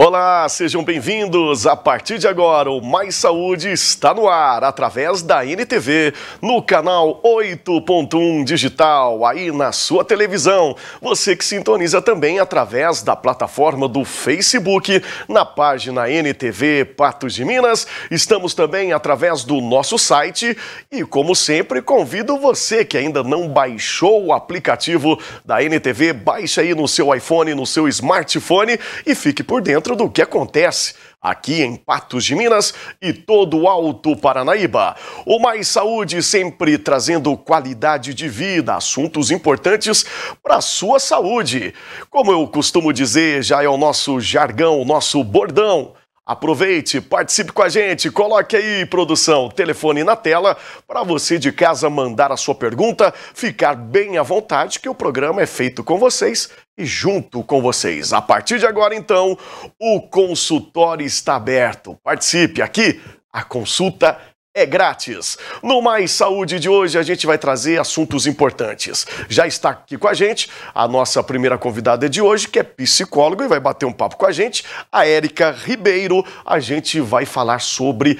Olá, sejam bem-vindos. A partir de agora, o Mais Saúde está no ar, através da NTV, no canal 8.1 Digital, aí na sua televisão. Você que sintoniza também através da plataforma do Facebook, na página NTV Patos de Minas. Estamos também através do nosso site e, como sempre, convido você que ainda não baixou o aplicativo da NTV, baixe aí no seu iPhone, no seu smartphone e fique por dentro do que acontece aqui em Patos de Minas e todo o Alto Paranaíba. O Mais Saúde sempre trazendo qualidade de vida, assuntos importantes para a sua saúde. Como eu costumo dizer, já é o nosso jargão, o nosso bordão. Aproveite, participe com a gente, coloque aí, produção, telefone na tela para você de casa mandar a sua pergunta, ficar bem à vontade que o programa é feito com vocês e junto com vocês. A partir de agora, então, o consultório está aberto. Participe aqui, a consulta é grátis. No Mais Saúde de hoje, a gente vai trazer assuntos importantes. Já está aqui com a gente a nossa primeira convidada de hoje, que é psicóloga e vai bater um papo com a gente, a Érica Ribeiro. A gente vai falar sobre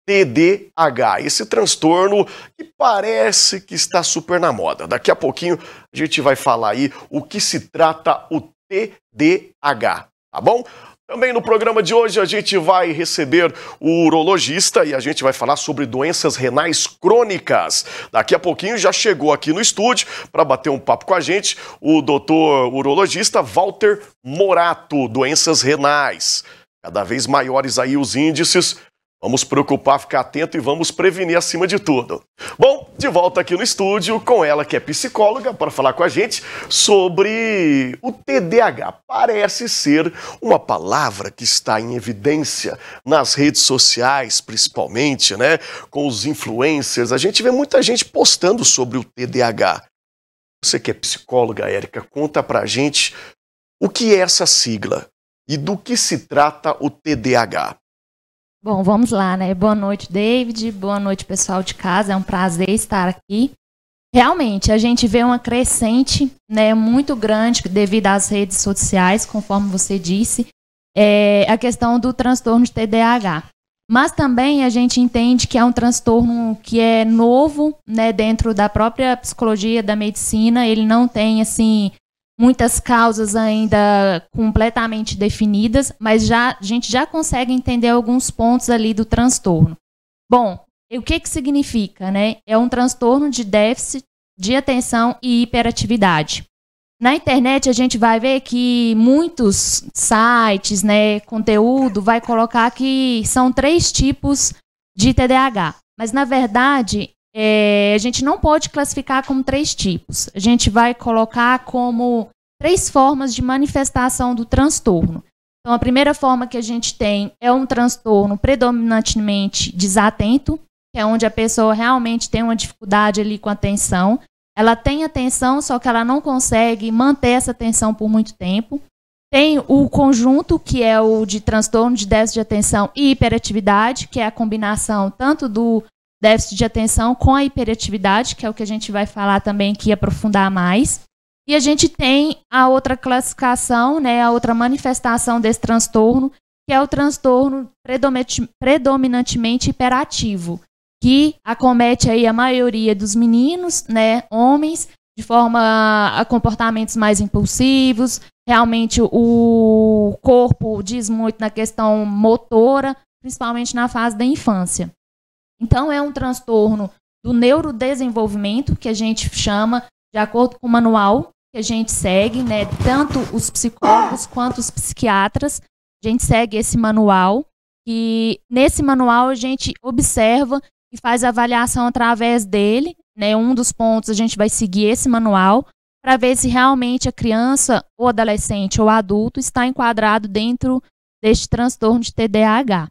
TDAH, esse transtorno que parece que está super na moda. Daqui a pouquinho a gente vai falar aí o que se trata o TDAH, tá bom? Também no programa de hoje a gente vai receber o urologista e a gente vai falar sobre doenças renais crônicas. Daqui a pouquinho já chegou aqui no estúdio para bater um papo com a gente o doutor urologista Walter Morato, doenças renais. Cada vez maiores aí os índices. Vamos preocupar, ficar atento e vamos prevenir acima de tudo. Bom, de volta aqui no estúdio com ela que é psicóloga para falar com a gente sobre o TDAH. Parece ser uma palavra que está em evidência nas redes sociais, principalmente, né? Com os influencers. A gente vê muita gente postando sobre o TDAH. Você que é psicóloga, Érica, conta pra gente o que é essa sigla e do que se trata o TDAH. Bom, vamos lá, né? Boa noite, David. Boa noite, pessoal de casa. É um prazer estar aqui. Realmente, a gente vê uma crescente, né, muito grande devido às redes sociais, conforme você disse, a questão do transtorno de TDAH. Mas também a gente entende que é um transtorno que é novo, né, dentro da própria psicologia, da medicina. Ele não tem, assim, muitas causas ainda completamente definidas, mas a gente já consegue entender alguns pontos ali do transtorno. Bom, o que significa, né? É um transtorno de déficit de atenção e hiperatividade. Na internet a gente vai ver que muitos sites, né, conteúdo, vai colocar que são 3 tipos de TDAH. Mas, na verdade, a gente não pode classificar como 3 tipos. A gente vai colocar como 3 formas de manifestação do transtorno. Então, a primeira forma que a gente tem é um transtorno predominantemente desatento, que é onde a pessoa realmente tem uma dificuldade ali com a atenção. Ela tem atenção, só que ela não consegue manter essa atenção por muito tempo. Tem o conjunto, que é o de transtorno de déficit de atenção e hiperatividade, que é a combinação tanto do déficit de atenção com a hiperatividade, que é o que a gente vai falar também aqui, aprofundar mais. E a gente tem a outra classificação, né, a outra manifestação desse transtorno, que é o transtorno predominantemente hiperativo, que acomete aí a maioria dos meninos, né, homens, de forma a comportamentos mais impulsivos. Realmente o corpo diz muito na questão motora, principalmente na fase da infância. Então, é um transtorno do neurodesenvolvimento, que a gente chama, de acordo com o manual que a gente segue, né, tanto os psicólogos quanto os psiquiatras, a gente segue esse manual, e nesse manual a gente observa e faz avaliação através dele, né, um dos pontos a gente vai seguir esse manual, para ver se realmente a criança, ou adolescente, ou adulto está enquadrado dentro deste transtorno de TDAH.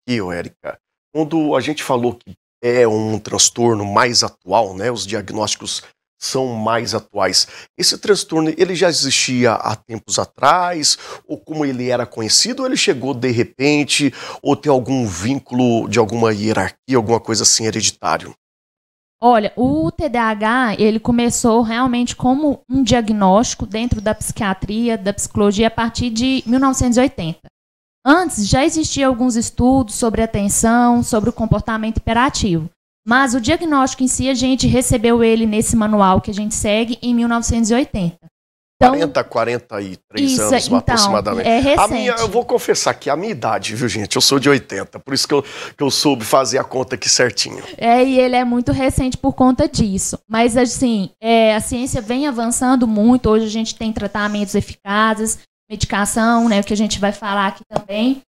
E, Érica, quando a gente falou que é um transtorno mais atual, né, os diagnósticos são mais atuais, esse transtorno ele já existia há tempos atrás, ou como ele era conhecido, ou ele chegou de repente, ou tem algum vínculo de alguma hierarquia, alguma coisa assim hereditário? Olha, o TDAH, ele começou realmente como um diagnóstico dentro da psiquiatria, da psicologia, a partir de 1980. Antes, já existiam alguns estudos sobre atenção, sobre o comportamento hiperativo. Mas o diagnóstico em si, a gente recebeu ele nesse manual que a gente segue em 1980. Então, 43 anos, então, aproximadamente. É recente. Eu vou confessar que a minha idade, viu, gente? Eu sou de 80, por isso que eu soube fazer a conta aqui certinho. E ele é muito recente por conta disso. Mas, assim, a ciência vem avançando muito. Hoje a gente tem tratamentos eficazes, medicação, né, que a gente vai falar aqui também.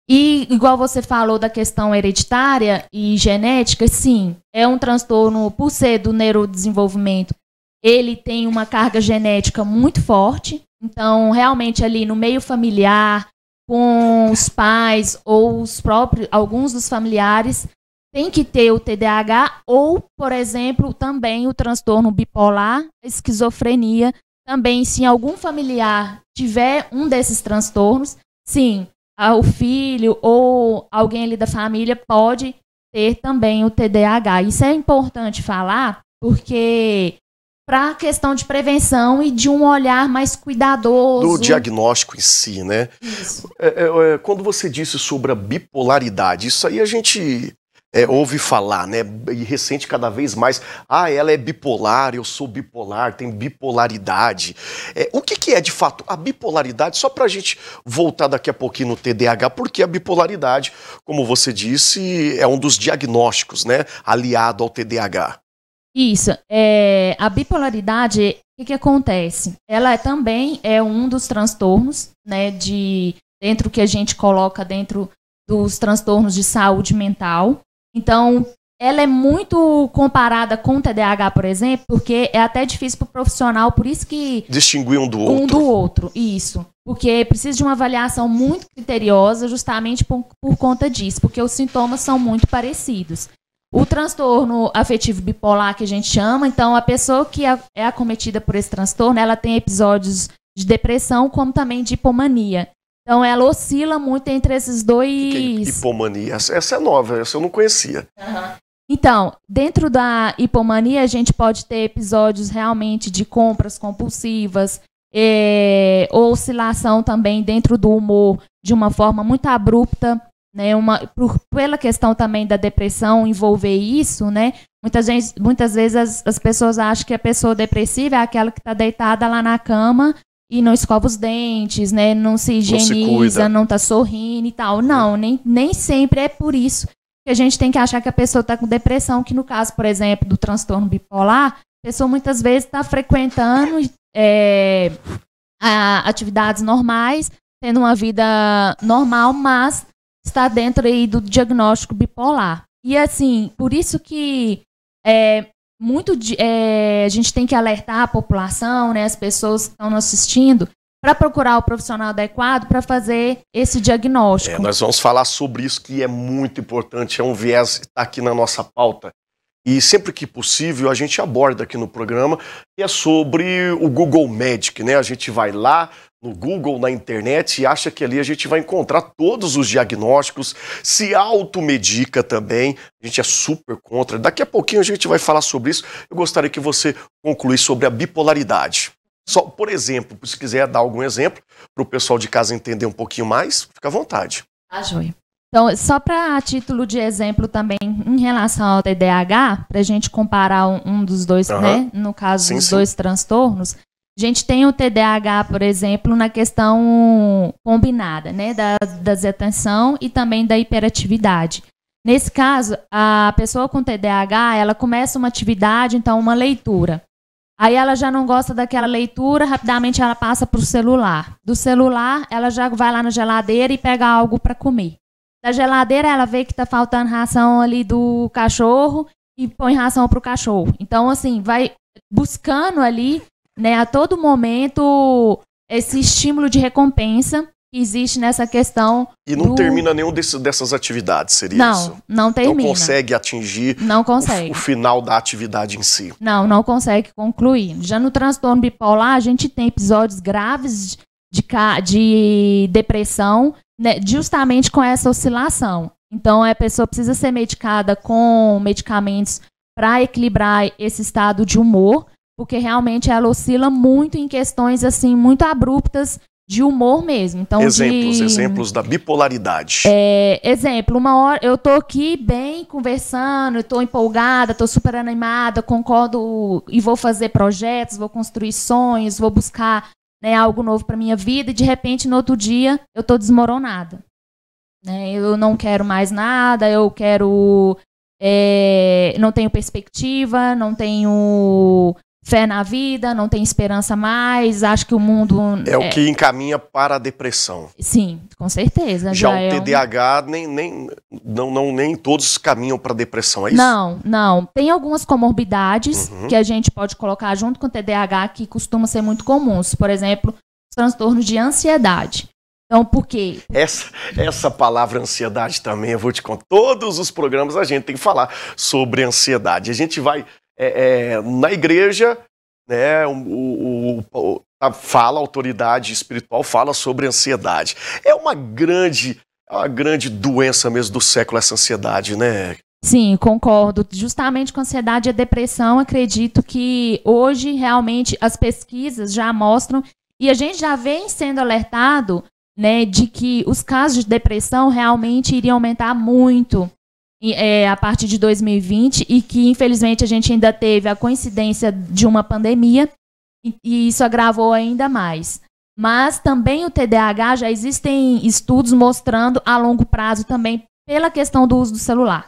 E, igual você falou da questão hereditária e genética, sim, é um transtorno, por ser do neurodesenvolvimento, ele tem uma carga genética muito forte. Então, realmente, ali no meio familiar, com os pais ou alguns dos familiares, tem que ter o TDAH ou, por exemplo, também o transtorno bipolar, a esquizofrenia. Também, se algum familiar tiver um desses transtornos, sim, o filho ou alguém ali da família pode ter também o TDAH. Isso é importante falar, porque para a questão de prevenção e de um olhar mais cuidadoso. Do diagnóstico em si, né? Isso. Quando você disse sobre a bipolaridade, isso aí a gente ouve falar, né? E recente cada vez mais. Ela é bipolar, eu sou bipolar, tem bipolaridade. O que é de fato a bipolaridade? Só para a gente voltar daqui a pouquinho no TDAH, porque a bipolaridade, como você disse, é um dos diagnósticos, né? Aliado ao TDAH. Isso. A bipolaridade, o que acontece? Ela também é um dos transtornos, né, dentro que a gente coloca dentro dos transtornos de saúde mental. Então, ela é muito comparada com o TDAH, por exemplo, porque é até difícil para o profissional, por isso que... Distinguir um do outro. Um do outro, isso. Porque precisa de uma avaliação muito criteriosa justamente por conta disso, porque os sintomas são muito parecidos. O transtorno afetivo bipolar, que a gente chama, então a pessoa que é acometida por esse transtorno, ela tem episódios de depressão, como também de hipomania. Então ela oscila muito entre esses dois... Que é hipomania? Essa é nova, essa eu não conhecia. Uhum. Então, dentro da hipomania, a gente pode ter episódios realmente de compras compulsivas, oscilação também dentro do humor de uma forma muito abrupta, né, pela questão também da depressão envolver isso, né? Muitas vezes as pessoas acham que a pessoa depressiva é aquela que está deitada lá na cama e não escova os dentes, né? Não se higieniza, não está sorrindo e tal. Não, nem sempre é por isso que a gente tem que achar que a pessoa está com depressão, que no caso, por exemplo, do transtorno bipolar, a pessoa muitas vezes está frequentando atividades normais, tendo uma vida normal, mas está dentro aí do diagnóstico bipolar. E assim, por isso que a gente tem que alertar a população, né, as pessoas que estão nos assistindo, para procurar o profissional adequado para fazer esse diagnóstico. Nós vamos falar sobre isso, que é muito importante, é um viés que está aqui na nossa pauta. E sempre que possível a gente aborda aqui no programa, que é sobre o Google Medic, né? A gente vai lá no Google, na internet, e acha que ali a gente vai encontrar todos os diagnósticos, se automedica também. A gente é super contra. Daqui a pouquinho a gente vai falar sobre isso. Eu gostaria que você concluísse sobre a bipolaridade. Só, por exemplo, se quiser dar algum exemplo para o pessoal de casa entender um pouquinho mais, fica à vontade. Joia. Então, só para título de exemplo também, em relação ao TDAH, para a gente comparar um dos dois, né? No caso dos dois transtornos, a gente tem o TDAH, por exemplo, na questão combinada, né? Da desatenção e também da hiperatividade. Nesse caso, a pessoa com TDAH, ela começa uma atividade, então uma leitura. Aí ela já não gosta daquela leitura, rapidamente ela passa para o celular. Do celular, ela já vai lá na geladeira e pega algo para comer. Da geladeira, ela vê que está faltando ração ali do cachorro e põe ração para o cachorro. Então, assim, vai buscando ali, né, a todo momento, esse estímulo de recompensa que existe nessa questão. E não termina nenhum dessas atividades, seria isso? Não termina. Não consegue atingir o final da atividade em si. Não consegue concluir. Já no transtorno bipolar, a gente tem episódios graves de depressão, né, justamente com essa oscilação. Então, a pessoa precisa ser medicada com medicamentos para equilibrar esse estado de humor, porque realmente ela oscila muito em questões assim muito abruptas de humor mesmo. Então, exemplos da bipolaridade. Exemplo, uma hora eu tô aqui bem conversando, eu tô empolgada, tô super animada, concordo e vou fazer projetos, vou construir sonhos, vou buscar, né, algo novo para minha vida, e de repente no outro dia eu tô desmoronada. Né? Eu não quero mais nada, eu quero... não tenho perspectiva, não tenho fé na vida, não tenho esperança mais, acho que o mundo... É o que encaminha para a depressão. Sim, com certeza. Já o TDAH, nem todos caminham para a depressão, é isso? Não. Tem algumas comorbidades que a gente pode colocar junto com o TDAH que costumam ser muito comuns. Por exemplo, os transtornos de ansiedade. Então, por quê? Essa palavra ansiedade também, eu vou te contar. Todos os programas a gente tem que falar sobre ansiedade. A gente vai na igreja, né, a autoridade espiritual fala sobre ansiedade. É uma grande doença mesmo do século, essa ansiedade, né? Sim, concordo. Justamente com a ansiedade e a depressão, acredito que hoje realmente as pesquisas já mostram, e a gente já vem sendo alertado, né, de que os casos de depressão realmente iriam aumentar muito a partir de 2020 e que, infelizmente, a gente ainda teve a coincidência de uma pandemia e isso agravou ainda mais. Mas também o TDAH, já existem estudos mostrando a longo prazo também pela questão do uso do celular.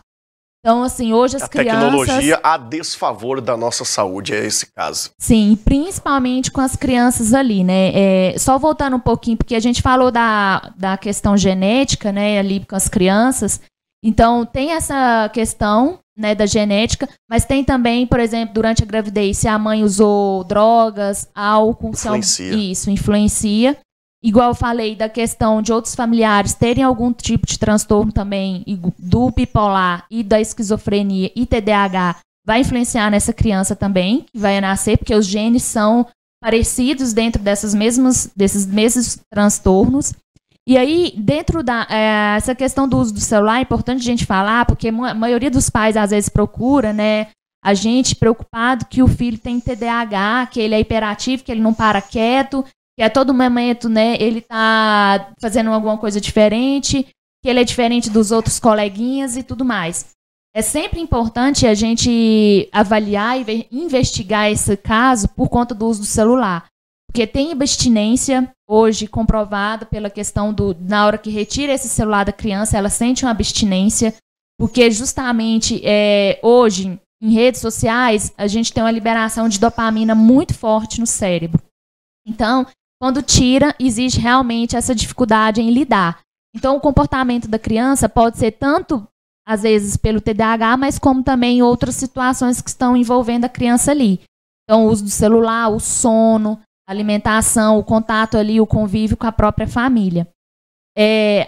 Então, assim, hoje as crianças... A tecnologia a desfavor da nossa saúde, é esse caso. Sim, principalmente com as crianças ali, né? Só voltando um pouquinho, porque a gente falou da questão genética, né, ali com as crianças. Então, tem essa questão, né, da genética, mas tem também, por exemplo, durante a gravidez, se a mãe usou drogas, álcool... Influencia. Isso, influencia. Igual eu falei da questão de outros familiares terem algum tipo de transtorno também, do bipolar e da esquizofrenia e TDAH, vai influenciar nessa criança também, que vai nascer, porque os genes são parecidos dentro desses mesmos transtornos. E aí, dentro essa questão do uso do celular, é importante a gente falar, porque a maioria dos pais às vezes procura, né, a gente preocupado que o filho tem TDAH, que ele é hiperativo, que ele não para quieto, que a todo momento, né, ele tá fazendo alguma coisa diferente, que ele é diferente dos outros coleguinhas e tudo mais. É sempre importante a gente avaliar e investigar esse caso por conta do uso do celular. Porque tem abstinência, hoje comprovada pela questão na hora que retira esse celular da criança, ela sente uma abstinência, porque justamente hoje, em redes sociais, a gente tem uma liberação de dopamina muito forte no cérebro. Então, quando tira, existe realmente essa dificuldade em lidar. Então, o comportamento da criança pode ser tanto, às vezes, pelo TDAH, mas como também outras situações que estão envolvendo a criança ali. Então, o uso do celular, o sono, a alimentação, o contato ali, o convívio com a própria família.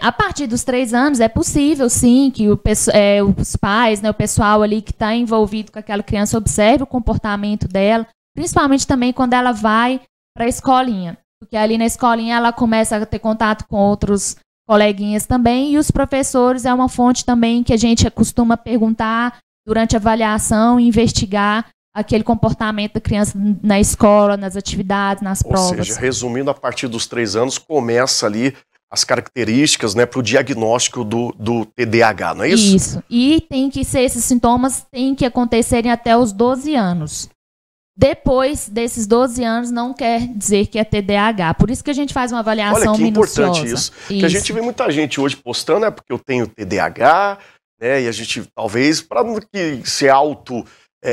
A partir dos 3 anos, é possível, sim, que os pais, né, o pessoal ali que está envolvido com aquela criança, observe o comportamento dela, principalmente também quando ela vai para a escolinha. Porque ali na escolinha ela começa a ter contato com outros coleguinhas também, e os professores é uma fonte também que a gente costuma perguntar durante a avaliação e investigar aquele comportamento da criança na escola, nas atividades, nas provas. Ou seja, resumindo, a partir dos 3 anos começa ali as características, né, para o diagnóstico do TDAH, não é isso? Isso. E esses sintomas têm que acontecerem até os 12 anos. Depois desses 12 anos não quer dizer que é TDAH. Por isso que a gente faz uma avaliação minuciosa. Olha que importante isso. Que a gente vê muita gente hoje postando, porque eu tenho TDAH, né, e a gente talvez, para que se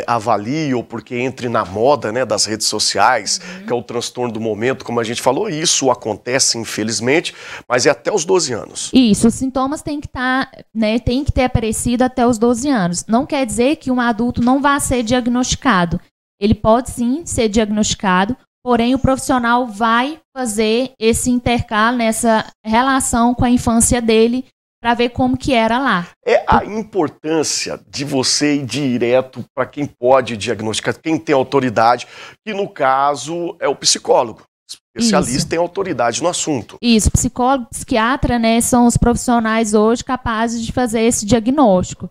avalie ou porque entre na moda, né, das redes sociais, que é o transtorno do momento, como a gente falou, isso acontece infelizmente, mas é até os 12 anos. Isso, os sintomas têm que tem que ter aparecido até os 12 anos. Não quer dizer que um adulto não vá ser diagnosticado. Ele pode sim ser diagnosticado, porém o profissional vai fazer esse intercalo nessa relação com a infância dele para ver como que era lá. É a importância de você ir direto para quem pode diagnosticar, quem tem autoridade, que no caso é o psicólogo. Especialista em autoridade no assunto. Isso, psicólogo, psiquiatra, né, são os profissionais hoje capazes de fazer esse diagnóstico.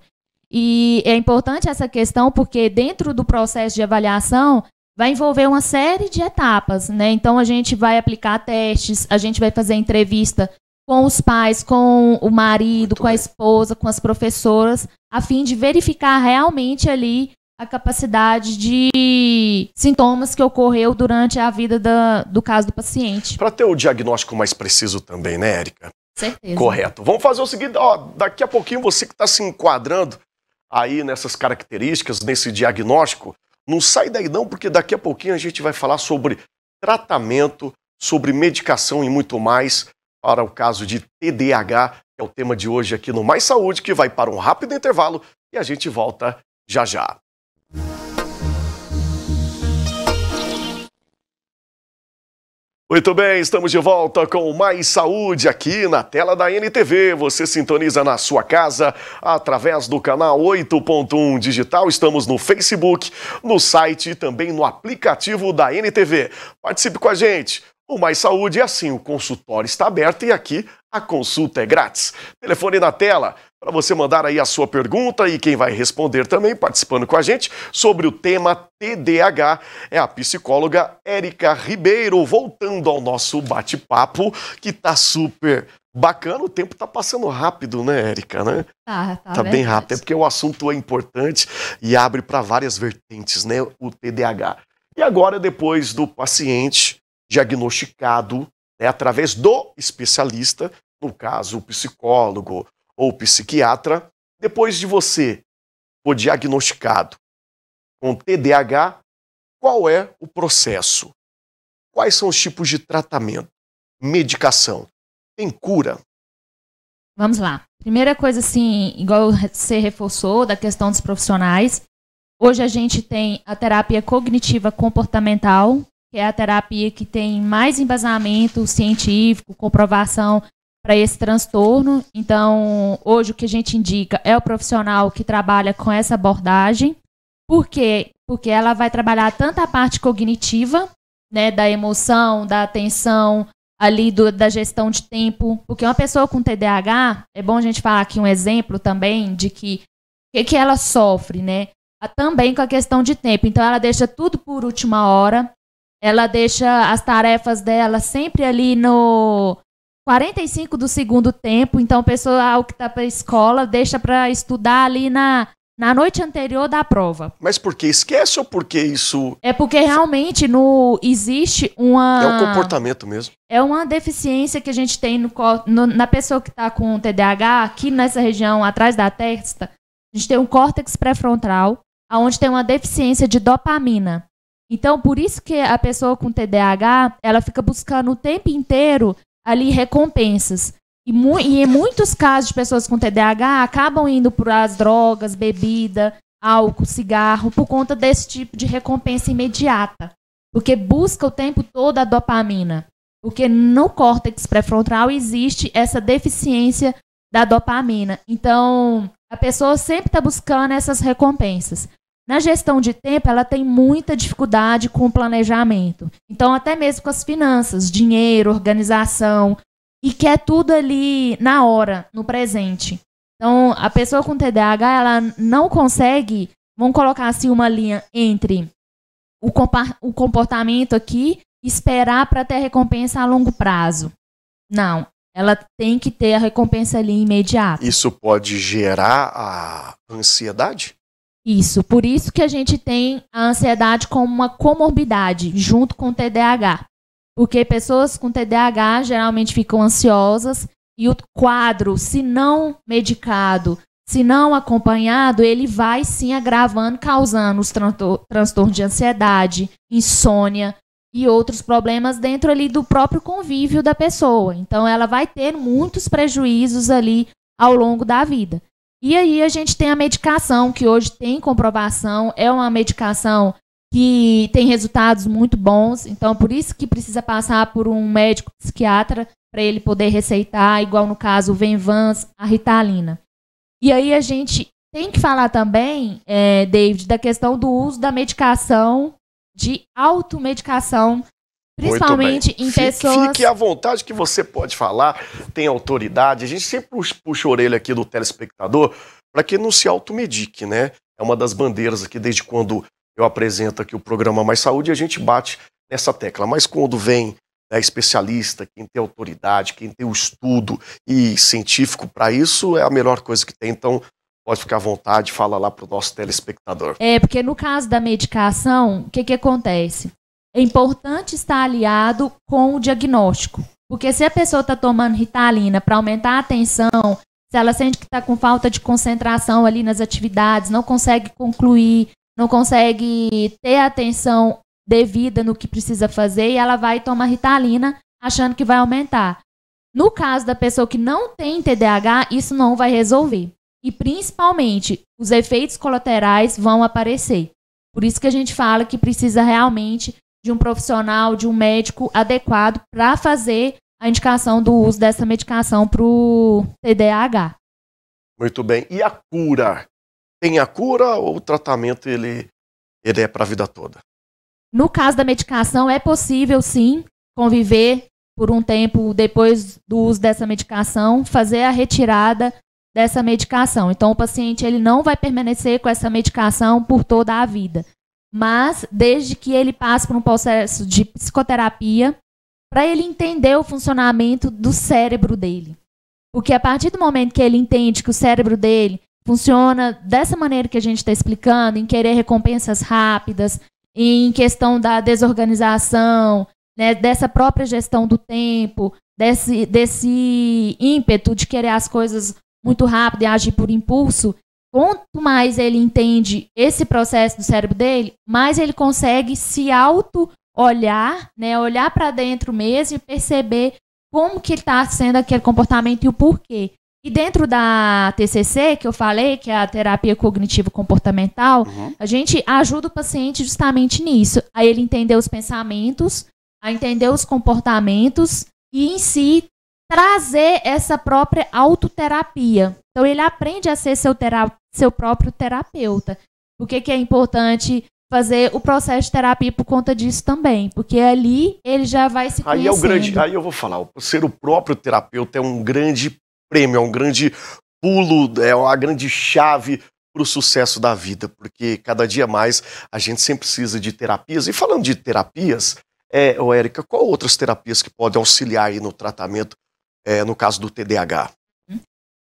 E é importante essa questão porque dentro do processo de avaliação vai envolver uma série de etapas, né? Então a gente vai aplicar testes, a gente vai fazer entrevista com os pais, com o marido, com a esposa, com as professoras, a fim de verificar realmente ali a capacidade de sintomas que ocorreu durante a vida do caso do paciente. Para ter o diagnóstico mais preciso também, né, Érica? Certeza. Correto. Vamos fazer o seguinte, ó, daqui a pouquinho você que está se enquadrando aí nessas características, nesse diagnóstico, não sai daí não, porque daqui a pouquinho a gente vai falar sobre tratamento, sobre medicação e muito mais para o caso de TDAH, que é o tema de hoje aqui no Mais Saúde, que vai para um rápido intervalo e a gente volta já já. Muito bem, estamos de volta com Mais Saúde aqui na tela da NTV. Você sintoniza na sua casa através do canal 8.1 Digital. Estamos no Facebook, no site e também no aplicativo da NTV. Participe com a gente. O Mais Saúde é assim, o consultório está aberto e aqui a consulta é grátis. Telefone na tela para você mandar aí a sua pergunta e quem vai responder também, participando com a gente, sobre o tema TDAH, é a psicóloga Érica Ribeiro. Voltando ao nosso bate-papo, que tá super bacana. O tempo tá passando rápido, né, Érica, né? Tá bem rápido, é porque o assunto é importante e abre para várias vertentes, né, o TDAH. E agora, depois do paciente diagnosticado, né, através do especialista, no caso o psicólogo ou psiquiatra, depois de você for diagnosticado com TDAH, qual é o processo? Quais são os tipos de tratamento? Medicação? Tem cura? Vamos lá. Primeira coisa, assim, igual você reforçou, da questão dos profissionais. Hoje a gente tem a terapia cognitiva comportamental, que é a terapia que tem mais embasamento científico, comprovação para esse transtorno. Então, hoje o que a gente indica é o profissional que trabalha com essa abordagem. Por quê? Porque ela vai trabalhar tanto a parte cognitiva, né, da emoção, da atenção, ali da gestão de tempo. Porque uma pessoa com TDAH, é bom a gente falar aqui um exemplo também de que ela sofre, né? Também com a questão de tempo. Então, ela deixa tudo por última hora. Ela deixa as tarefas dela sempre ali no 45 do segundo tempo. Então, o pessoal que está para a escola deixa para estudar ali na noite anterior da prova. Mas por que esquece ou porque isso... É porque realmente existe uma... É um comportamento mesmo. É uma deficiência que a gente tem na pessoa que está com TDAH, aqui nessa região, atrás da testa. A gente tem um córtex pré-frontal, onde tem uma deficiência de dopamina. Então, por isso que a pessoa com TDAH, ela fica buscando o tempo inteiro ali recompensas. E em muitos casos de pessoas com TDAH acabam indo para as drogas, bebida, álcool, cigarro, por conta desse tipo de recompensa imediata. Porque busca o tempo todo a dopamina. Porque no córtex pré-frontal existe essa deficiência da dopamina. Então, a pessoa sempre está buscando essas recompensas. Na gestão de tempo, ela tem muita dificuldade com o planejamento. Então, até mesmo com as finanças, dinheiro, organização, e quer tudo ali na hora, no presente. Então, a pessoa com TDAH, ela não consegue, vamos colocar assim uma linha entre o comportamento aqui, esperar para ter a recompensa a longo prazo. Não, ela tem que ter a recompensa ali imediata. Isso pode gerar a ansiedade? Isso, por isso que a gente tem a ansiedade como uma comorbidade, junto com o TDAH. Porque pessoas com TDAH geralmente ficam ansiosas e o quadro, se não medicado, se não acompanhado, ele vai sim agravando, causando os transtornos de ansiedade, insônia e outros problemas dentro ali do próprio convívio da pessoa. Então ela vai ter muitos prejuízos ali ao longo da vida. E aí a gente tem a medicação, que hoje tem comprovação, é uma medicação que tem resultados muito bons, então por isso que precisa passar por um médico psiquiatra para ele poder receitar, igual no caso o Venvance, a Ritalina. E aí a gente tem que falar também, David, da questão do uso da medicação, de automedicação, principalmente em pessoas... Fique à vontade que você pode falar, tem autoridade. A gente sempre puxa a orelha aqui do telespectador para que não se automedique, né? É uma das bandeiras aqui, desde quando eu apresento aqui o programa Mais Saúde, a gente bate nessa tecla. Mas quando vem especialista, quem tem autoridade, quem tem o estudo e científico para isso, é a melhor coisa que tem. Então, pode ficar à vontade, fala lá para o nosso telespectador. Porque no caso da medicação, o que acontece? É importante estar aliado com o diagnóstico. Porque se a pessoa está tomando Ritalina para aumentar a atenção, se ela sente que está com falta de concentração ali nas atividades, não consegue concluir, não consegue ter a atenção devida no que precisa fazer, e ela vai tomar Ritalina achando que vai aumentar. No caso da pessoa que não tem TDAH, isso não vai resolver. E principalmente, os efeitos colaterais vão aparecer. Por isso que a gente fala que precisa realmente de um profissional, de um médico adequado para fazer a indicação do uso dessa medicação para o TDAH. Muito bem. E a cura? Tem a cura ou o tratamento ele é para a vida toda? No caso da medicação, é possível, sim, conviver por um tempo depois do uso dessa medicação, fazer a retirada dessa medicação. Então, o paciente ele não vai permanecer com essa medicação por toda a vida. Mas, desde que ele passe por um processo de psicoterapia, para ele entender o funcionamento do cérebro dele. Porque a partir do momento que ele entende que o cérebro dele funciona dessa maneira que a gente está explicando, em querer recompensas rápidas, em questão da desorganização, né, dessa própria gestão do tempo, desse ímpeto de querer as coisas muito rápido e agir por impulso, quanto mais ele entende esse processo do cérebro dele, mais ele consegue se auto-olhar, né, olhar para dentro mesmo e perceber como que está sendo aquele comportamento e o porquê. E dentro da TCC, que eu falei, que é a terapia cognitivo-comportamental, a gente ajuda o paciente justamente nisso, a ele entender os pensamentos, a entender os comportamentos e, em si, trazer essa própria autoterapia. Então, ele aprende a ser seu próprio terapeuta. Por que é importante fazer o processo de terapia por conta disso também? Porque ali ele já vai se conhecendo. Aí eu vou falar, ser o próprio terapeuta é um grande prêmio, é um grande pulo, é uma grande chave para o sucesso da vida, porque cada dia mais a gente sempre precisa de terapias. E falando de terapias, Érica, qual outras terapias que podem auxiliar aí no tratamento, no caso do TDAH?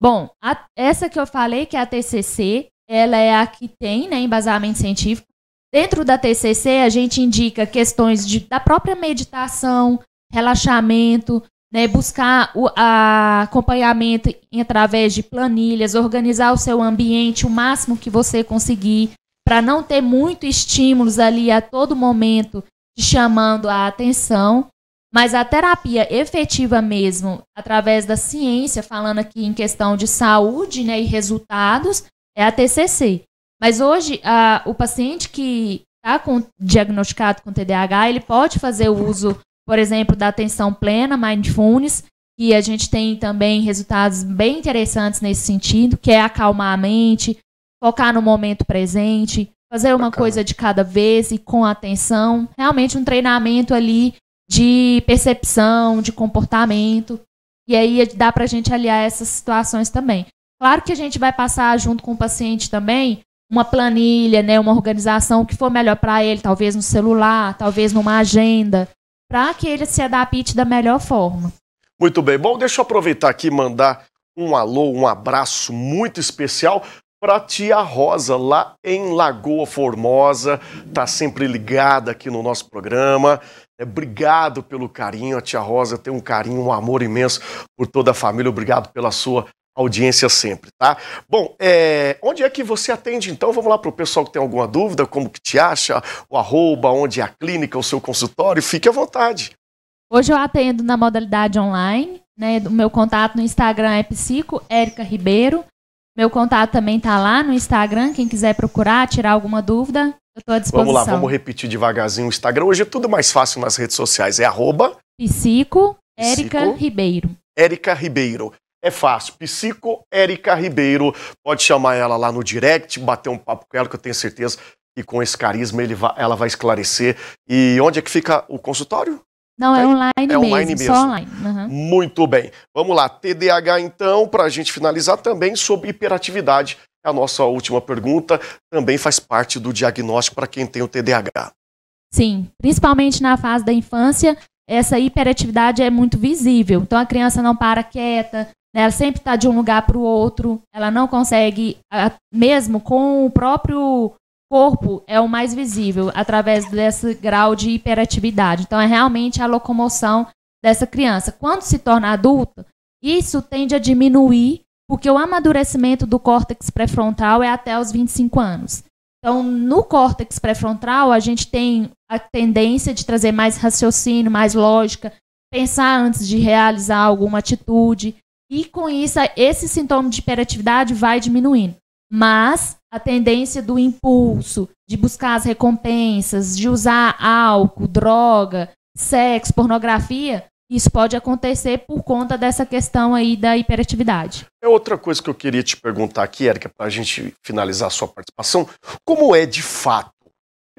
Bom, essa que eu falei, que é a TCC, ela é a que tem, né, embasamento científico. Dentro da TCC, a gente indica questões da própria meditação, relaxamento, né, buscar o acompanhamento através de planilhas, organizar o seu ambiente o máximo que você conseguir, para não ter muitos estímulos ali a todo momento te chamando a atenção. Mas a terapia efetiva mesmo, através da ciência, falando aqui em questão de saúde, né, e resultados, é a TCC. Mas hoje, o paciente que está diagnosticado com TDAH, ele pode fazer o uso, por exemplo, da atenção plena, mindfulness, e a gente tem também resultados bem interessantes nesse sentido, que é acalmar a mente, focar no momento presente, fazer uma coisa de cada vez e com atenção. Realmente um treinamento ali de percepção, de comportamento. E aí dá para a gente aliar essas situações também. Claro que a gente vai passar junto com o paciente também uma planilha, né, uma organização que for melhor para ele, talvez no celular, talvez numa agenda, para que ele se adapte da melhor forma. Muito bem. Bom, deixa eu aproveitar aqui e mandar um alô, um abraço muito especial para a tia Rosa, lá em Lagoa Formosa. Está sempre ligada aqui no nosso programa. Obrigado pelo carinho. A tia Rosa tem um carinho, um amor imenso por toda a família. Obrigado pela sua audiência sempre, tá? Bom, onde é que você atende, então? Vamos lá para o pessoal que tem alguma dúvida, como que te acha, o arroba, onde é a clínica, o seu consultório, fique à vontade. Hoje eu atendo na modalidade online, né? O meu contato no Instagram é Psico Érica Ribeiro. Meu contato também tá lá no Instagram, quem quiser procurar, tirar alguma dúvida, eu estou à disposição. Vamos lá, vamos repetir devagarzinho o Instagram. Hoje é tudo mais fácil nas redes sociais, é arroba Psico Érica Ribeiro. Érica Ribeiro. É fácil, Psico Érica Ribeiro, pode chamar ela lá no direct, bater um papo com ela, que eu tenho certeza que com esse carisma ela vai esclarecer. E onde é que fica o consultório? Não, é online mesmo. É online mesmo. Só online. Uhum. Muito bem. Vamos lá, TDAH então, para a gente finalizar também sobre hiperatividade. a nossa última pergunta, também faz parte do diagnóstico para quem tem o TDAH. Sim, principalmente na fase da infância, essa hiperatividade é muito visível. Então a criança não para quieta, né? Ela sempre está de um lugar para o outro, ela não consegue, mesmo com o próprio corpo, é o mais visível, através desse grau de hiperatividade. Então é realmente a locomoção dessa criança. Quando se torna adulta, isso tende a diminuir, porque o amadurecimento do córtex pré-frontal é até os 25 anos. Então, no córtex pré-frontal, a gente tem a tendência de trazer mais raciocínio, mais lógica, pensar antes de realizar alguma atitude, e com isso, esse sintoma de hiperatividade vai diminuindo. Mas a tendência do impulso, de buscar as recompensas, de usar álcool, droga, sexo, pornografia, isso pode acontecer por conta dessa questão aí da hiperatividade. É outra coisa que eu queria te perguntar aqui, Érica, para a gente finalizar a sua participação, como é de fato?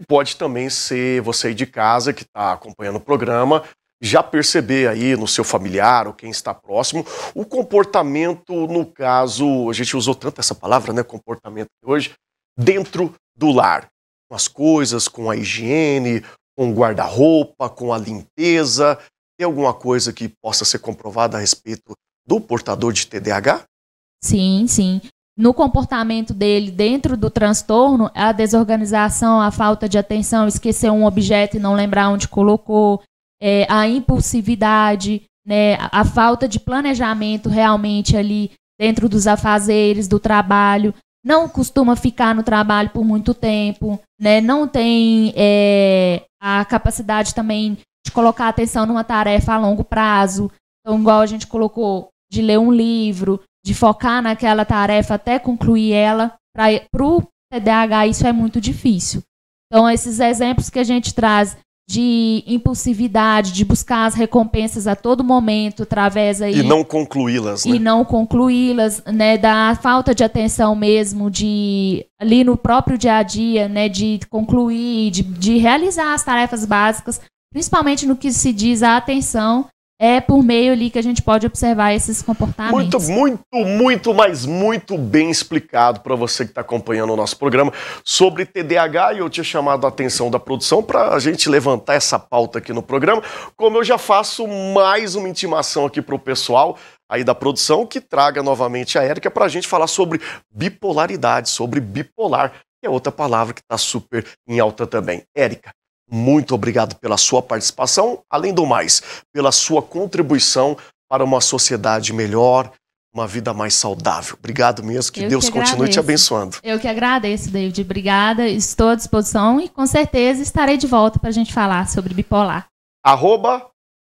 Pode também ser você aí de casa que está acompanhando o programa, já perceber aí no seu familiar ou quem está próximo, o comportamento, no caso, a gente usou tanto essa palavra, né, comportamento hoje, dentro do lar, com as coisas, com a higiene, com o guarda-roupa, com a limpeza. Tem alguma coisa que possa ser comprovada a respeito do portador de TDAH? Sim, sim. No comportamento dele, dentro do transtorno, a desorganização, a falta de atenção, esquecer um objeto e não lembrar onde colocou, a impulsividade, né, a falta de planejamento realmente ali dentro dos afazeres, do trabalho, não costuma ficar no trabalho por muito tempo, né, não tem a capacidade também de colocar atenção numa tarefa a longo prazo. Então, igual a gente colocou, de ler um livro, de focar naquela tarefa até concluir ela, para o TDAH isso é muito difícil. Então, esses exemplos que a gente traz de impulsividade, de buscar as recompensas a todo momento, através aí... E não concluí-las, né? E não concluí-las, né? Da falta de atenção mesmo, de ali no próprio dia a dia, né? De concluir, de realizar as tarefas básicas, principalmente no que se diz a atenção, é por meio ali que a gente pode observar esses comportamentos. Muito bem explicado para você que está acompanhando o nosso programa sobre TDAH, e eu tinha chamado a atenção da produção para a gente levantar essa pauta aqui no programa, como eu já faço mais uma intimação aqui para o pessoal aí da produção, que traga novamente a Érica para a gente falar sobre bipolaridade, sobre bipolar, que é outra palavra que está super em alta também. Érica, muito obrigado pela sua participação, além do mais, pela sua contribuição para uma sociedade melhor, uma vida mais saudável. Obrigado mesmo, que Deus continue te abençoando. Eu que agradeço, David. Obrigada, estou à disposição e com certeza estarei de volta para a gente falar sobre bipolar.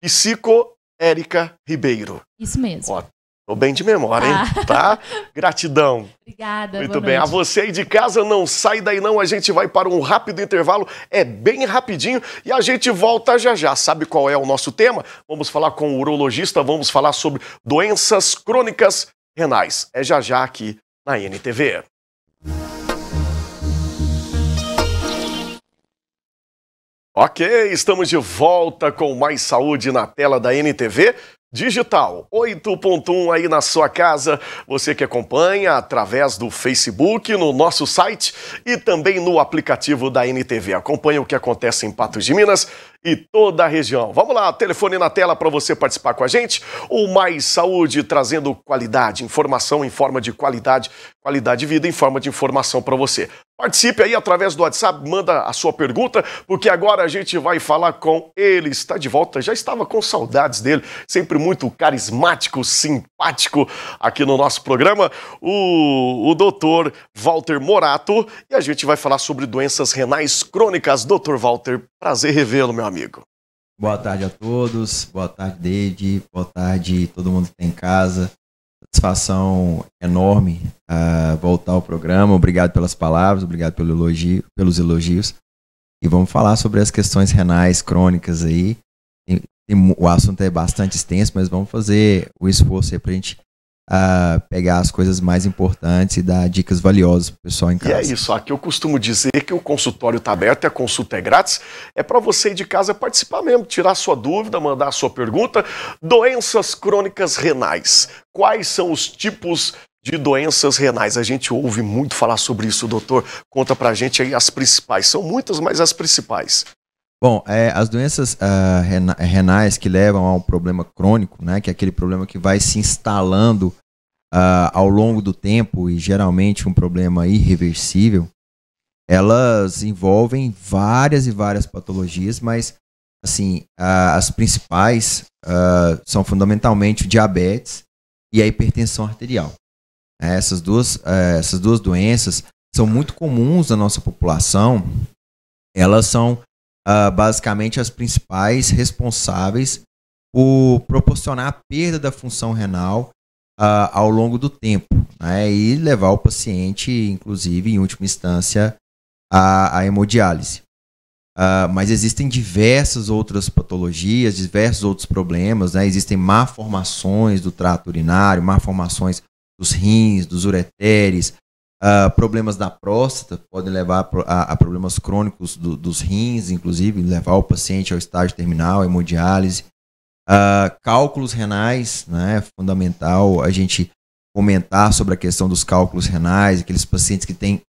@psicoerica_ribeiro. Isso mesmo. Ó, tô bem de memória, hein? Tá? Gratidão. Obrigada. Muito bem. A você aí de casa, não sai daí não. A gente vai para um rápido intervalo. É bem rapidinho e a gente volta já já. Sabe qual é o nosso tema? Vamos falar com o urologista, vamos falar sobre doenças crônicas renais. É já já aqui na NTV. Ok, estamos de volta com mais saúde na tela da NTV Digital 8.1 aí na sua casa, você que acompanha através do Facebook, no nosso site e também no aplicativo da NTV. Acompanha o que acontece em Patos de Minas e toda a região. Vamos lá, telefone na tela para você participar com a gente. O Mais Saúde trazendo qualidade, informação em forma de qualidade de vida em forma de informação para você. Participe aí através do WhatsApp, manda a sua pergunta, porque agora a gente vai falar com ele. Está de volta, já estava com saudades dele, sempre muito carismático, simpático aqui no nosso programa, o doutor Walter Morato, e a gente vai falar sobre doenças renais crônicas. Doutor Walter, prazer revê-lo, meu amigo. Boa tarde a todos, boa tarde, Deide, boa tarde todo mundo que está em casa. Satisfação enorme voltar ao programa. Obrigado pelas palavras, obrigado pelos elogios. E vamos falar sobre as questões renais crônicas aí. O assunto é bastante extenso, mas vamos fazer o esforço aí para a gente pegar as coisas mais importantes e dar dicas valiosas para o pessoal em casa. E é isso, aqui eu costumo dizer que o consultório está aberto e a consulta é grátis. É para você de casa participar mesmo, tirar sua dúvida, mandar a sua pergunta. Doenças crônicas renais. Quais são os tipos de doenças renais. A gente ouve muito falar sobre isso, doutor. Conta pra gente aí as principais. São muitas, mas as principais. Bom, as doenças renais que levam a um problema crônico, né, que é aquele problema que vai se instalando ao longo do tempo e geralmente um problema irreversível, elas envolvem várias e várias patologias, mas assim, as principais são fundamentalmente o diabetes e a hipertensão arterial. Essas duas doenças são muito comuns na nossa população. Elas são basicamente as principais responsáveis por proporcionar a perda da função renal ao longo do tempo, né, e levar o paciente, inclusive, em última instância, à hemodiálise. Mas existem diversas outras patologias, diversos outros problemas, né? Existem malformações do trato urinário, malformações dos rins, dos ureteres, problemas da próstata podem levar a problemas crônicos dos rins, inclusive levar o paciente ao estágio terminal, hemodiálise. Cálculos renais, né? É fundamental a gente comentar sobre a questão dos cálculos renais, aqueles pacientes que têm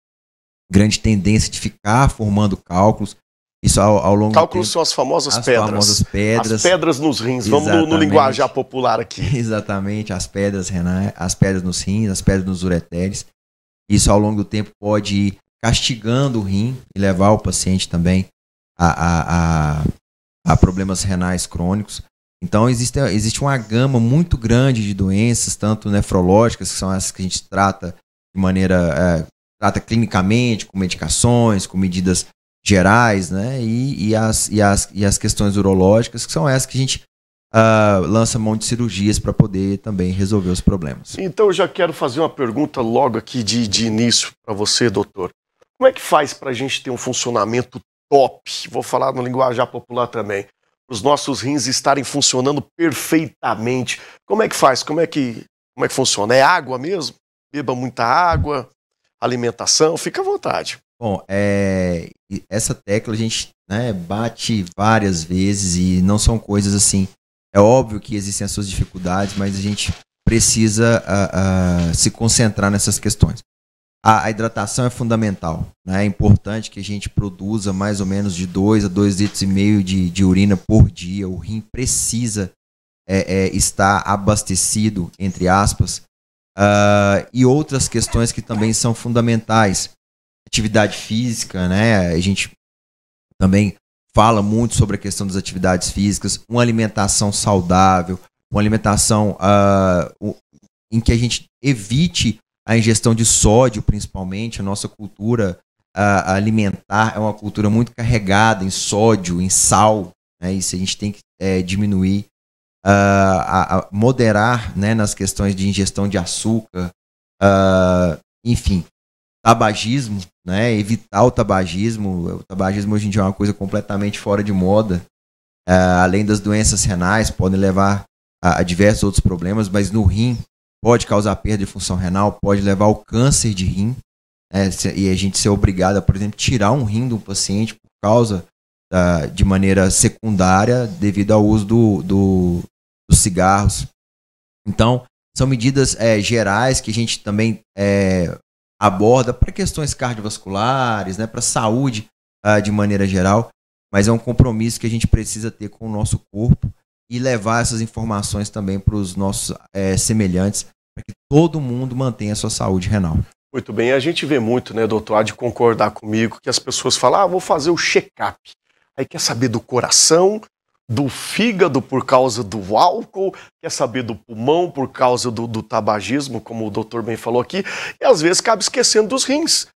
grande tendência de ficar formando cálculos. Isso ao longo Cálculos do tempo, são as famosas pedras. As pedras nos rins. Exatamente. Vamos no linguajar popular aqui. Exatamente, as pedras renais, as pedras nos rins, as pedras nos ureteres. Isso ao longo do tempo pode ir castigando o rim e levar o paciente também a problemas renais crônicos. Então existe uma gama muito grande de doenças, tanto nefrológicas, que são essas que a gente trata de maneira trata clinicamente, com medicações, com medidas gerais, né? E as questões urológicas, que são essas que a gente lança mão de cirurgias para poder também resolver os problemas. Então eu já quero fazer uma pergunta logo aqui de início para você, doutor. Como é que faz para a gente ter um funcionamento top? Vou falar no linguajar popular também. Os nossos rins estarem funcionando perfeitamente. Como é que faz? Como é que funciona? É água mesmo? Beba muita água, alimentação, fica à vontade. Bom, essa tecla a gente, né, bate várias vezes e não são coisas assim. É óbvio que existem as suas dificuldades, mas a gente precisa se concentrar nessas questões. A hidratação é fundamental, né? É importante que a gente produza mais ou menos de 2 a 2,5 litros de urina por dia. O rim precisa estar abastecido, entre aspas, e outras questões que também são fundamentais. Atividade física, né? A gente também fala muito sobre a questão das atividades físicas, uma alimentação saudável, uma alimentação em que a gente evite a ingestão de sódio, principalmente. A nossa cultura alimentar é uma cultura muito carregada em sódio, em sal, né? Isso a gente tem que diminuir, moderar, né, nas questões de ingestão de açúcar, enfim. Tabagismo, né? Evitar o tabagismo. O tabagismo hoje em dia é uma coisa completamente fora de moda. Além das doenças renais, podem levar a diversos outros problemas, mas no rim pode causar perda de função renal, pode levar ao câncer de rim, e a gente ser obrigado a, por exemplo, tirar um rim do paciente por causa de maneira secundária devido ao uso dos cigarros. Então, são medidas gerais que a gente também aborda para questões cardiovasculares, né, para saúde de maneira geral, mas é um compromisso que a gente precisa ter com o nosso corpo e levar essas informações também para os nossos semelhantes, para que todo mundo mantenha a sua saúde renal. Muito bem, a gente vê muito, né, doutor, há de concordar comigo, que as pessoas falam, vou fazer o check-up. Aí quer saber do coração, do fígado por causa do álcool, quer saber do pulmão por causa do tabagismo, como o doutor bem falou aqui, e às vezes acaba esquecendo dos rins.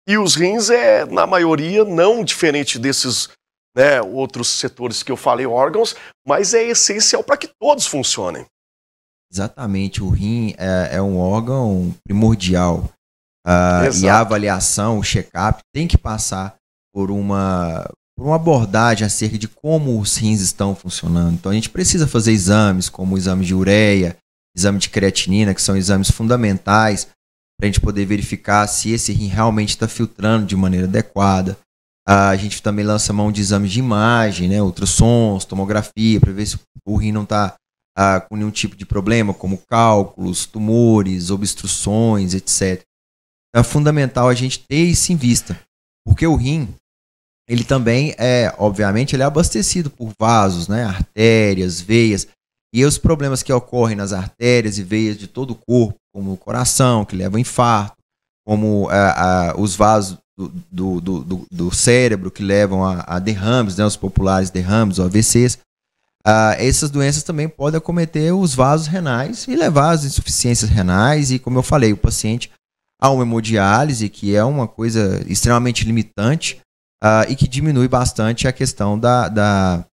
E os rins na maioria, não diferente desses, né, outros setores que eu falei, órgãos, mas é essencial para que todos funcionem. Exatamente, o rim é um órgão primordial. E a avaliação, o check-up, tem que passar por uma abordagem acerca de como os rins estão funcionando. Então a gente precisa fazer exames, como o exame de ureia, exame de creatinina, que são exames fundamentais para a gente poder verificar se esse rim realmente está filtrando de maneira adequada. A gente também lança mão de exames de imagem, né, ultrassons, tomografia, para ver se o rim não está com nenhum tipo de problema, como cálculos, tumores, obstruções, etc. É fundamental a gente ter isso em vista, porque o rim, ele também obviamente, ele é abastecido por vasos, né, artérias, veias, e os problemas que ocorrem nas artérias e veias de todo o corpo, como o coração, que leva a infarto, como os vasos do cérebro, que levam a derrames, né, os populares derrames ou AVCs, essas doenças também podem acometer os vasos renais e levar às insuficiências renais, e como eu falei, o paciente a uma hemodiálise, que é uma coisa extremamente limitante e que diminui bastante a questão da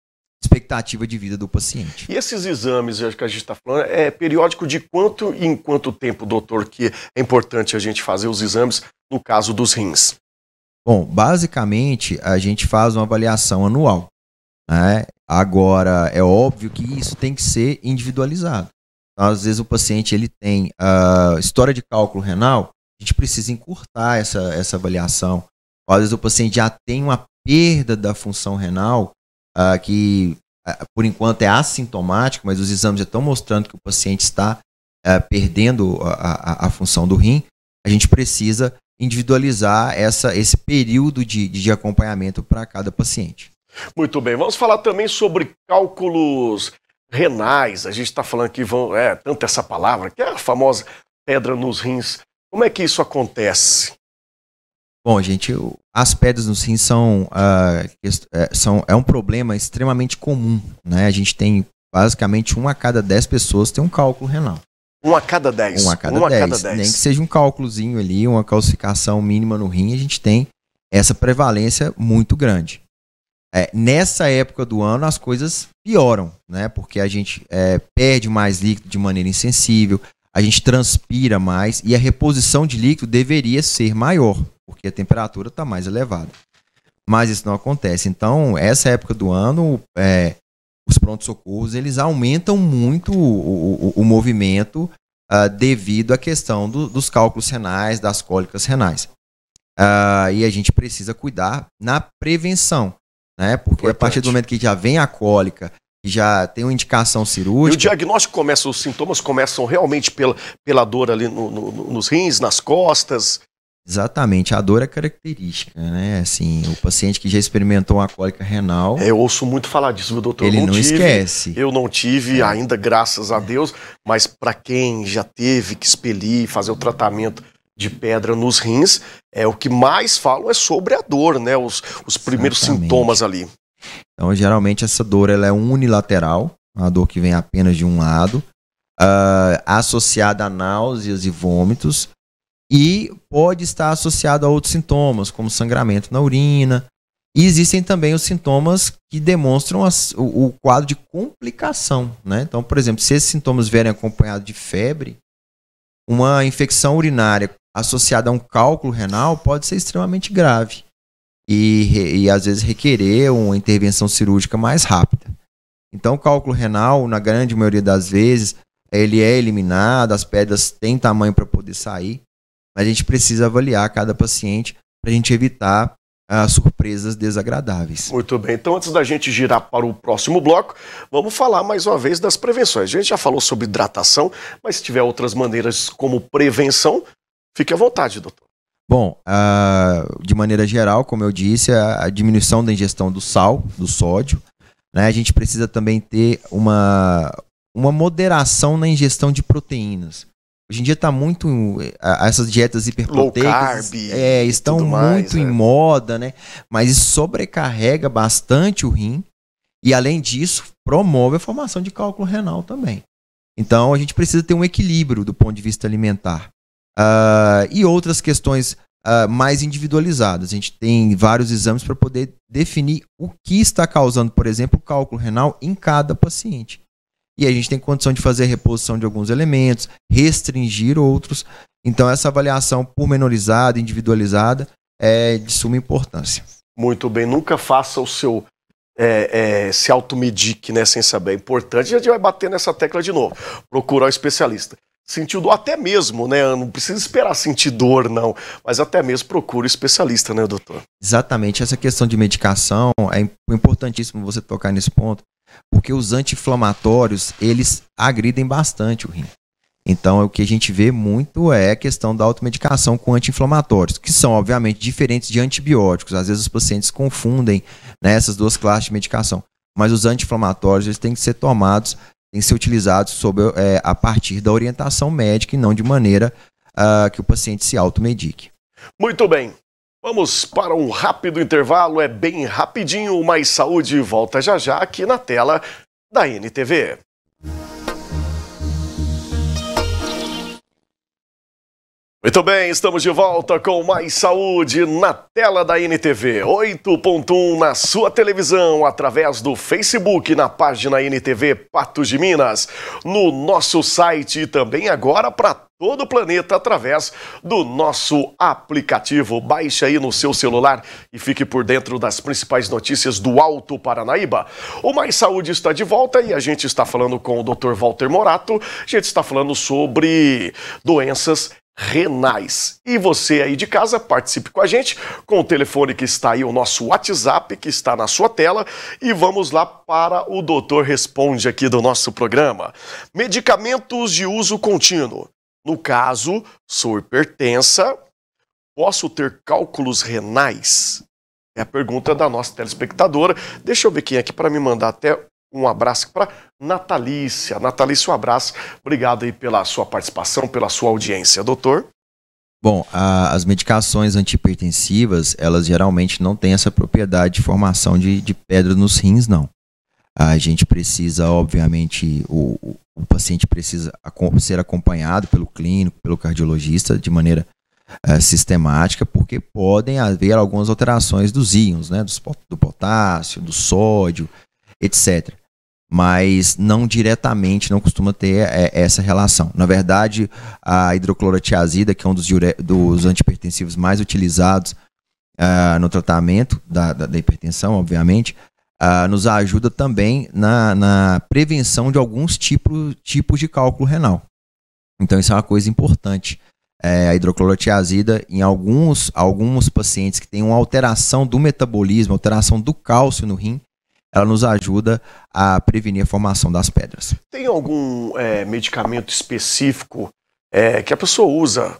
expectativa de vida do paciente. E esses exames que a gente está falando, é periódico de quanto em quanto tempo, doutor, que é importante a gente fazer os exames no caso dos rins? Bom, basicamente a gente faz uma avaliação anual, né? Agora, é óbvio que isso tem que ser individualizado. Então, às vezes o paciente ele tem história de cálculo renal, a gente precisa encurtar essa avaliação. Às vezes o paciente já tem uma perda da função renal, que por enquanto é assintomático, mas os exames já estão mostrando que o paciente está perdendo a função do rim. A gente precisa individualizar esse período de acompanhamento para cada paciente. Muito bem, vamos falar também sobre cálculos renais. A gente está falando que tanto essa palavra, que é a famosa pedra nos rins. Como é que isso acontece? Bom, gente, as pedras nos rins é um problema extremamente comum, né? A gente tem basicamente 1 a cada 10 pessoas tem um cálculo renal. 1 a cada 10? 1 a cada 10. Nem que seja um cálculozinho ali, uma calcificação mínima no rim, a gente tem essa prevalência muito grande. Nessa época do ano as coisas pioram, né? Porque a gente perde mais líquido de maneira insensível, a gente transpira mais e a reposição de líquido deveria ser maior, porque a temperatura está mais elevada. Mas isso não acontece. Então, essa época do ano, os prontos-socorros eles aumentam muito o movimento devido à questão dos cálculos renais, das cólicas renais. E a gente precisa cuidar na prevenção, né? Porque a partir do momento que já vem a cólica, já tem uma indicação cirúrgica. E o diagnóstico os sintomas começam realmente pela dor ali nos rins, nas costas? Exatamente, a dor é característica, né? Assim, o paciente que já experimentou uma cólica renal... Eu ouço muito falar disso, meu doutor. Ele não esquece. Eu não tive ainda, graças a Deus, mas para quem já teve que expelir, fazer o tratamento de pedra nos rins, o que mais falam é sobre a dor, né? Os primeiros sintomas ali. Então, geralmente, essa dor ela é unilateral, uma dor que vem apenas de um lado, associada a náuseas e vômitos, e pode estar associado a outros sintomas, como sangramento na urina. E existem também os sintomas que demonstram o quadro de complicação, né? Então, por exemplo, se esses sintomas vierem acompanhados de febre, uma infecção urinária associada a um cálculo renal pode ser extremamente grave e às vezes requerer uma intervenção cirúrgica mais rápida. Então, o cálculo renal, na grande maioria das vezes, ele é eliminado, as pedras têm tamanho para poder sair, mas a gente precisa avaliar cada paciente para a gente evitar surpresas desagradáveis. Muito bem, então antes da gente girar para o próximo bloco, vamos falar mais uma vez das prevenções. A gente já falou sobre hidratação, mas se tiver outras maneiras como prevenção, fique à vontade, doutor. Bom, de maneira geral, como eu disse, a diminuição da ingestão do sal, do sódio, né? A gente precisa também ter uma moderação na ingestão de proteínas. Hoje em dia está muito... essas dietas hiperproteicas estão muito em moda, né? Mas isso sobrecarrega bastante o rim e, além disso, promove a formação de cálculo renal também. Então, a gente precisa ter um equilíbrio do ponto de vista alimentar. E outras questões mais individualizadas. A gente tem vários exames para poder definir o que está causando, por exemplo, o cálculo renal em cada paciente. E a gente tem condição de fazer a reposição de alguns elementos, restringir outros. Então, essa avaliação pormenorizada, individualizada, é de suma importância. Muito bem, nunca faça o seu se automedique, né, sem saber. É importante, a gente vai bater nessa tecla de novo. Procurar o especialista. Sentiu dor, até mesmo, né? Não precisa esperar sentir dor, não. Mas até mesmo procura o especialista, né, doutor? Exatamente. Essa questão de medicação, é importantíssimo você tocar nesse ponto. Porque os anti-inflamatórios, eles agridem bastante o rim. Então, o que a gente vê muito é a questão da automedicação com anti-inflamatórios, que são, obviamente, diferentes de antibióticos. Às vezes os pacientes confundem, né, essas duas classes de medicação. Mas os anti-inflamatórios, eles têm que ser tomados, têm que ser utilizados a partir da orientação médica e não de maneira que o paciente se automedique. Muito bem. Vamos para um rápido intervalo, é bem rapidinho, o Mais Saúde volta já já aqui na tela da NTV. Muito bem, estamos de volta com Mais Saúde na tela da NTV, 8.1 na sua televisão, através do Facebook, na página NTV Patos de Minas, no nosso site e também agora para todo o planeta através do nosso aplicativo. Baixe aí no seu celular e fique por dentro das principais notícias do Alto Paranaíba. O Mais Saúde está de volta e a gente está falando com o Dr. Walter Morato, a gente está falando sobre doenças renais. E você aí de casa, participe com a gente com o telefone que está aí, o nosso WhatsApp que está na sua tela, e vamos lá para o Doutor Responde aqui do nosso programa. Medicamentos de uso contínuo. No caso, sou hipertensa, posso ter cálculos renais? É a pergunta da nossa telespectadora. Deixa eu ver quem é aqui para me mandar até um abraço para Natalícia. Natalícia, um abraço. Obrigado aí pela sua participação, pela sua audiência. Doutor? Bom, as medicações antihipertensivas, elas geralmente não têm essa propriedade de formação de pedra nos rins, não. A gente precisa, obviamente, o paciente precisa ser acompanhado pelo clínico, pelo cardiologista, de maneira sistemática, porque podem haver algumas alterações dos íons, né, do potássio, do sódio, etc. Mas não diretamente, não costuma ter essa relação. Na verdade, a hidroclorotiazida, que é um dos antihipertensivos mais utilizados no tratamento da hipertensão, obviamente, nos ajuda também na prevenção de alguns tipos de cálculo renal. Então, isso é uma coisa importante. A hidroclorotiazida, em alguns pacientes que têm uma alteração do metabolismo, alteração do cálcio no rim, ela nos ajuda a prevenir a formação das pedras. Tem algum medicamento específico que a pessoa usa